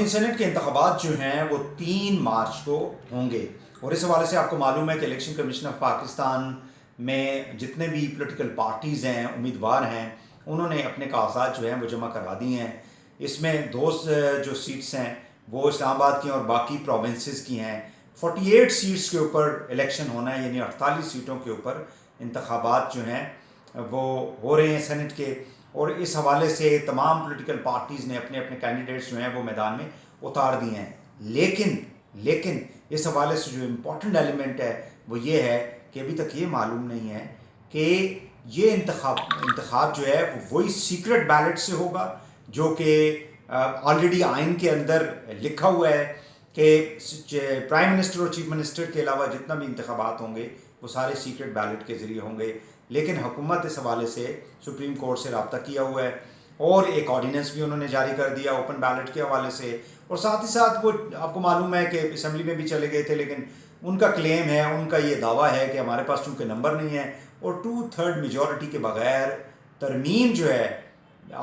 नाज़रीन, सेनेट के इंतखाबात जो हैं वो 3 मार्च को होंगे और इस हवाले से आपको मालूम है कि इलेक्शन कमीशन ऑफ पाकिस्तान में जितने भी पॉलिटिकल पार्टीज़ हैं, उम्मीदवार हैं, उन्होंने अपने कागजात जो हैं वो जमा करा दिए हैं। इसमें दो जो सीट्स हैं वो इस्लामाबाद की और बाकी प्रोविंसेस की हैं। 48 सीट्स के ऊपर इलेक्शन होना है, यानी 48 सीटों के ऊपर इंतखाबात जो हैं वो हो रहे हैं सेनेट के। और इस हवाले से तमाम पॉलिटिकल पार्टीज़ ने अपने अपने कैंडिडेट्स जो हैं वो मैदान में उतार दिए हैं। लेकिन इस हवाले से जो इम्पोर्टेंट एलिमेंट है वो ये है कि अभी तक ये मालूम नहीं है कि ये इंतखाब जो है वो वही सीक्रेट बैलेट से होगा जो कि ऑलरेडी आइन के अंदर लिखा हुआ है कि प्राइम मिनिस्टर और चीफ मिनिस्टर के अलावा जितना भी इंतखाबात होंगे वो सारे सीक्रेट बैलेट के ज़रिए होंगे। लेकिन हुकूमत इस हवाले से सुप्रीम कोर्ट से रब्ता किया हुआ है और एक ऑर्डिनेंस भी उन्होंने जारी कर दिया ओपन बैलेट के हवाले से। और साथ ही साथ वो आपको मालूम है कि असम्बली में भी चले गए थे, लेकिन उनका क्लेम है, उनका ये दावा है कि हमारे पास चूँकि नंबर नहीं है और 2/3 मेजॉरिटी के बगैर तरमीम जो है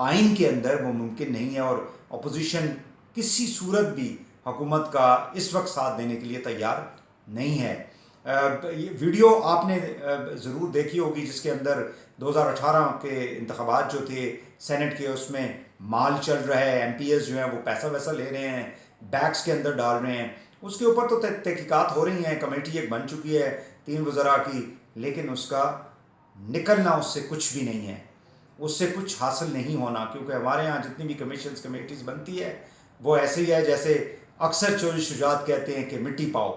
आइन के अंदर वो मुमकिन नहीं है और अपोजिशन किसी सूरत भी हुकूमत का इस वक्त साथ देने के लिए तैयार नहीं है। ये वीडियो आपने ज़रूर देखी होगी जिसके अंदर 2018 के इंतखाबात जो थे सेनेट के, उसमें माल चल रहा है, MPs जो हैं वो पैसा वैसा ले रहे हैं, बैग्स के अंदर डाल रहे हैं। उसके ऊपर तो तहकीकात हो रही हैं, कमेटी एक बन चुकी है 3 वज़रा की, लेकिन उसका निकलना उससे कुछ भी नहीं है, उससे कुछ हासिल नहीं होना। क्योंकि हमारे यहाँ जितनी भी कमीशंस कमेटीज़ बनती है वो ऐसे ही है जैसे अक्सर चोरी शुजात कहते हैं कि मिट्टी पाओ,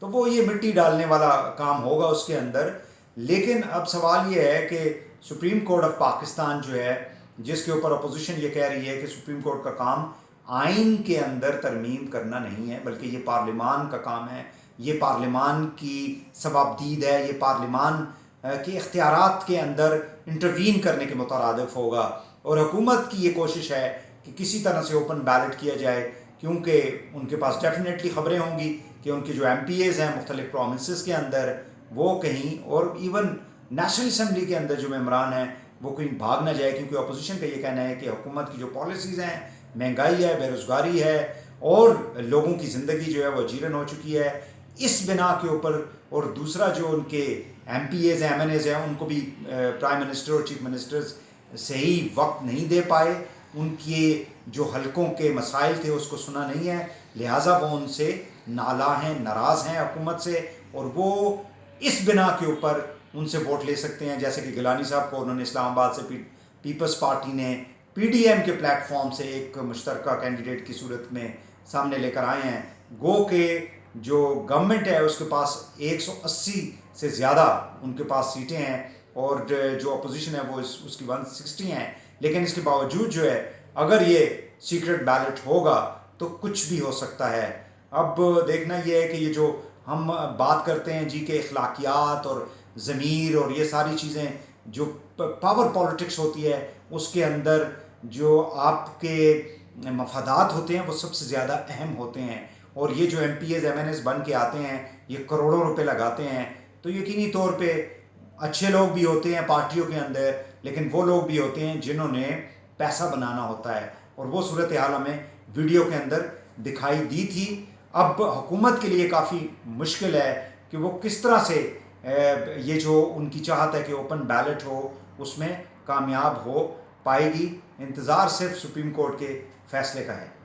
तो वो ये मिट्टी डालने वाला काम होगा उसके अंदर। लेकिन अब सवाल ये है कि सुप्रीम कोर्ट ऑफ पाकिस्तान जो है, जिसके ऊपर अपोजिशन ये कह रही है कि सुप्रीम कोर्ट का काम आइन के अंदर तरमीम करना नहीं है बल्कि ये पार्लिमान का काम है, ये पार्लिमान की सवाबदीद है, ये पार्लिमान के इख्तियारात के अंदर इंटरवीन करने के मुतरादिफ होगा। और हुकूमत की ये कोशिश है कि किसी तरह से ओपन बैलेट किया जाए, क्योंकि उनके पास डेफिनेटली ख़बरें होंगी कि उनके जो MPs हैं मुख्तलिफ प्रोविंसेस के अंदर वो कहीं, और इवन नेशनल असम्बली के अंदर जो मेम्बरान हैं वो कहीं भाग ना जाए। क्योंकि अपोजिशन का ये कहना है कि हुकूमत की जो पॉलिसीज़ हैं, महंगाई है, बेरोज़गारी है और लोगों की ज़िंदगी जो है वो जीर्ण हो चुकी है, इस बिना के ऊपर। और दूसरा जो उनके MPs हैं, MNAs हैं, उनको भी प्राइम मिनिस्टर और चीफ मिनिस्टर्स सही वक्त नहीं दे पाए, उनके जो हलकों के मसाइल थे उसको सुना नहीं है, लिहाजा वो उनसे नाला हैं, नाराज़ हैं हुकूमत से, और वो इस बिना के ऊपर उनसे वोट ले सकते हैं। जैसे कि गिलानी साहब को उन्होंने इस्लामाबाद से पीपल्स पार्टी ने PDM के प्लेटफॉर्म से एक मुश्तरका कैंडिडेट की सूरत में सामने लेकर आए हैं। गो के जो गवर्नमेंट है उसके पास 180 से ज़्यादा उनके पास सीटें हैं और जो अपोजिशन है वो उसकी 160 हैं। लेकिन इसके बावजूद जो है अगर ये सीक्रेट बैलेट होगा तो कुछ भी हो सकता है। अब देखना ये है कि ये जो हम बात करते हैं जी के अखलाकियात और ज़मीर और ये सारी चीज़ें जो पावर पॉलिटिक्स होती है उसके अंदर जो आपके मफादात होते हैं वो सबसे ज़्यादा अहम होते हैं। और ये जो MPs MNAs बन के आते हैं ये करोड़ों रुपए लगाते हैं, तो यकीनी तौर पे अच्छे लोग भी होते हैं पार्टियों के अंदर, लेकिन वो लोग भी होते हैं जिन्होंने पैसा बनाना होता है, और वो सूरत हाल हमें वीडियो के अंदर दिखाई दी थी। अब हुकूमत के लिए काफ़ी मुश्किल है कि वो किस तरह से ये जो उनकी चाहत है कि ओपन बैलेट हो उसमें कामयाब हो पाएगी। इंतज़ार सिर्फ सुप्रीम कोर्ट के फैसले का है।